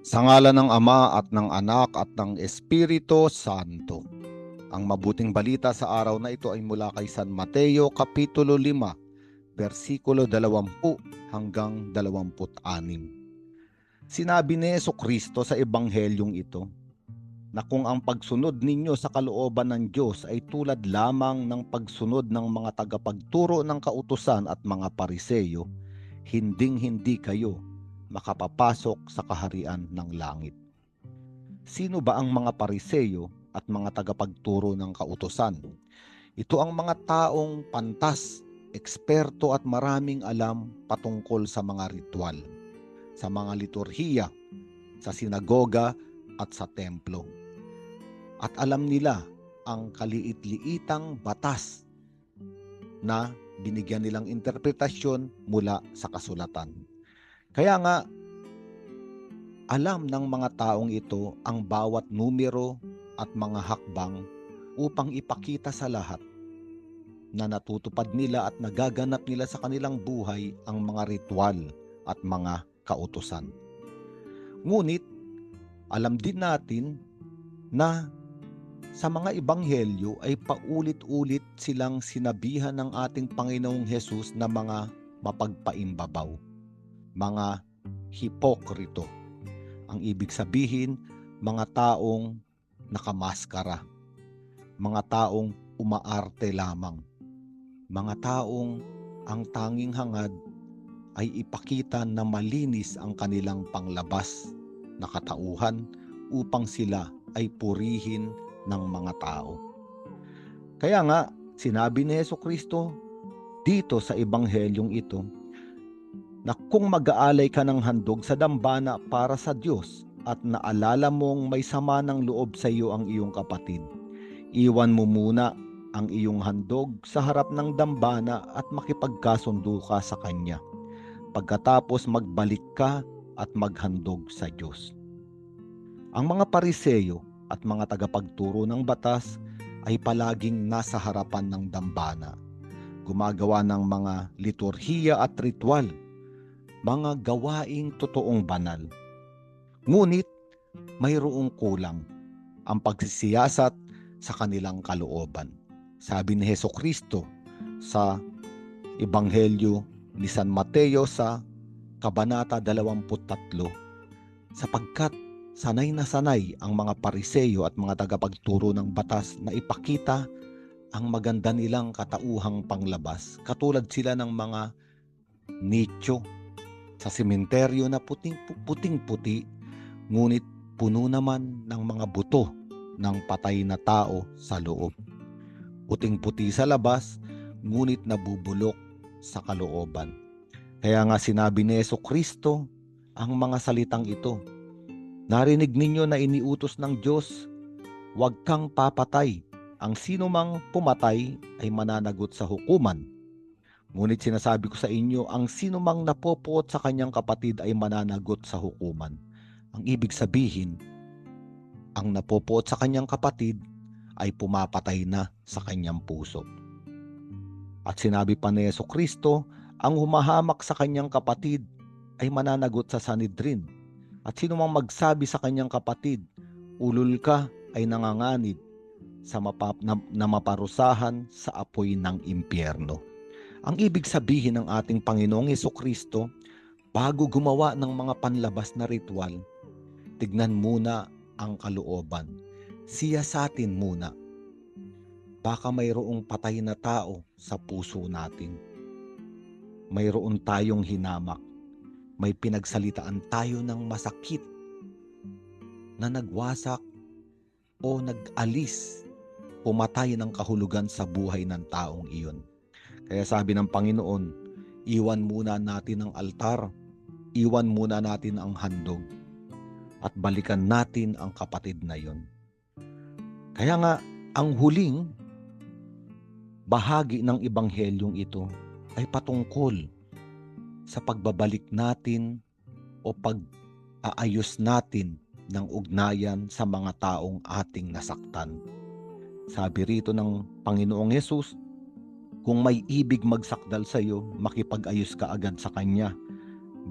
Sa ngalan ng Ama at ng Anak at ng Espiritu Santo. Ang mabuting balita sa araw na ito ay mula kay San Mateo Kapitulo 5, versikulo 20 hanggang 26. Sinabi ni Jesucristo sa Ebanghelyong ito na kung ang pagsunod ninyo sa kalooban ng Diyos ay tulad lamang ng pagsunod ng mga tagapagturo ng kautusan at mga pariseyo, hinding-hindi kayo makapapasok sa kaharian ng langit. Sino ba ang mga pariseyo at mga tagapagturo ng kautusan? Ito ang mga taong pantas, eksperto at maraming alam patungkol sa mga ritual, sa mga liturhiya, sa sinagoga at sa templo. At alam nila ang kaliit-liitang batas na binigyan nilang interpretasyon mula sa kasulatan. Kaya nga, alam ng mga taong ito ang bawat numero at mga hakbang upang ipakita sa lahat na natutupad nila at nagaganap nila sa kanilang buhay ang mga ritual at mga kautusan. Ngunit, alam din natin na sa mga ebanghelyo ay paulit-ulit silang sinabihan ng ating Panginoong Hesus na mga mapagpaimbabaw, mga hipokrito. Ang ibig sabihin, mga taong nakamaskara, mga taong umaarte lamang, mga taong ang tanging hangad ay ipakita na malinis ang kanilang panglabas na katauhan upang sila ay purihin ng mga tao. Kaya nga, sinabi ni Jesucristo dito sa ebanghelyong ito na kung mag-aalay ka ng handog sa dambana para sa Diyos at naalala mong may sama ng loob sa iyo ang iyong kapatid, iwan mo muna ang iyong handog sa harap ng dambana at makipagkasundo ka sa Kanya. Pagkatapos magbalik ka at maghandog sa Diyos. Ang mga pariseyo at mga tagapagturo ng batas ay palaging nasa harapan ng dambana, gumagawa ng mga liturhiya at ritual, mga gawaing totoong banal. Ngunit mayroong kulang, ang pagsisiyasat sa kanilang kalooban. Sabi ni Jesucristo sa Ebanghelyo ni San Mateo sa Kabanata 23, sapagkat sanay na sanay ang mga pariseyo at mga tagapagturo ng batas na ipakita ang maganda nilang katauhang panglabas. Katulad sila ng mga nicho sa sementeryo na puting-puti, ngunit puno naman ng mga buto ng patay na tao sa loob. Puting-puti sa labas, ngunit nabubulok sa kalooban. Kaya nga sinabi ni Jesucristo ang mga salitang ito, narinig ninyo na iniutos ng Diyos, huwag kang papatay. Ang sino mang pumatay ay mananagot sa hukuman. Ngunit sinasabi ko sa inyo, ang sino mang napopuot sa kanyang kapatid ay mananagot sa hukuman. Ang ibig sabihin, ang napopuot sa kanyang kapatid ay pumapatay na sa kanyang puso. At sinabi pa ni Jesucristo, ang humahamak sa kanyang kapatid ay mananagot sa Sanhedrin. At sino mang magsabi sa kanyang kapatid, ulol ka, ay nanganganib na maparusahan sa apoy ng impyerno. Ang ibig sabihin ng ating Panginoong Jesucristo, bago gumawa ng mga panlabas na ritual, tignan muna ang kalooban. Siyasatin muna. Baka mayroong patay na tao sa puso natin. Mayroon tayong hinamak. May pinagsalitaan tayo ng masakit na nagwasak o nag-alis, pumatay ng kahulugan sa buhay ng taong iyon. Kaya sabi ng Panginoon, iwan muna natin ang altar, iwan muna natin ang handog, at balikan natin ang kapatid na iyon. Kaya nga, ang huling bahagi ng ebanghelyong ito ay patungkol sa pagbabalik natin o pag-aayos natin ng ugnayan sa mga taong ating nasaktan. Sabi rito ng Panginoong Hesus, kung may ibig magsakdal sa iyo, makipag-ayos ka agad sa Kanya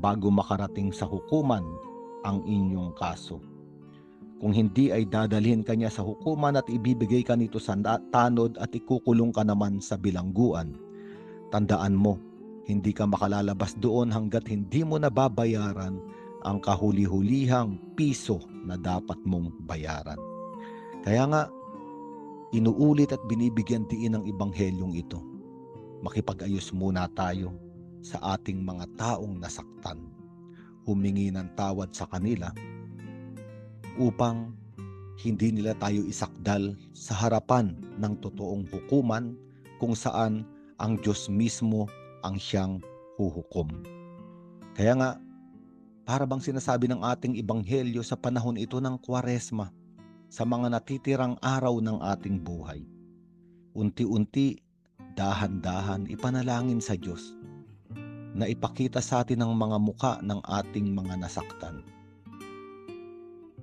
bago makarating sa hukuman ang inyong kaso. Kung hindi ay dadalhin ka niya sa hukuman at ibibigay ka nito sa tanod at ikukulong ka naman sa bilangguan. Tandaan mo, hindi ka makalalabas doon hanggat hindi mo nababayaran ang kahuli-hulihang piso na dapat mong bayaran. Kaya nga, inuulit at binibigyan diin ng Ebanghelyong ito. Makipag-ayos muna tayo sa ating mga taong nasaktan. Humingi ng tawad sa kanila upang hindi nila tayo isakdal sa harapan ng totoong hukuman kung saan ang Diyos mismo ang siyang huhukom. Kaya nga, para bang sinasabi ng ating Ebanghelyo sa panahon ito ng Kwaresma, sa mga natitirang araw ng ating buhay, unti-unti, dahan-dahan ipanalangin sa Diyos na ipakita sa atin ang mga muka ng ating mga nasaktan.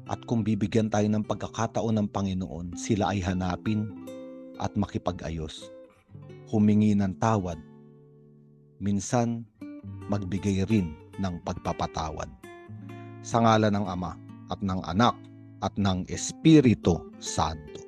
At kung bibigyan tayo ng pagkakataon ng Panginoon, sila ay hanapin at makipag-ayos. Humingi ng tawad. Minsan, magbigay rin ng pagpapatawad. Sa ngalan ng Ama at ng Anak at ng Espiritu Santo.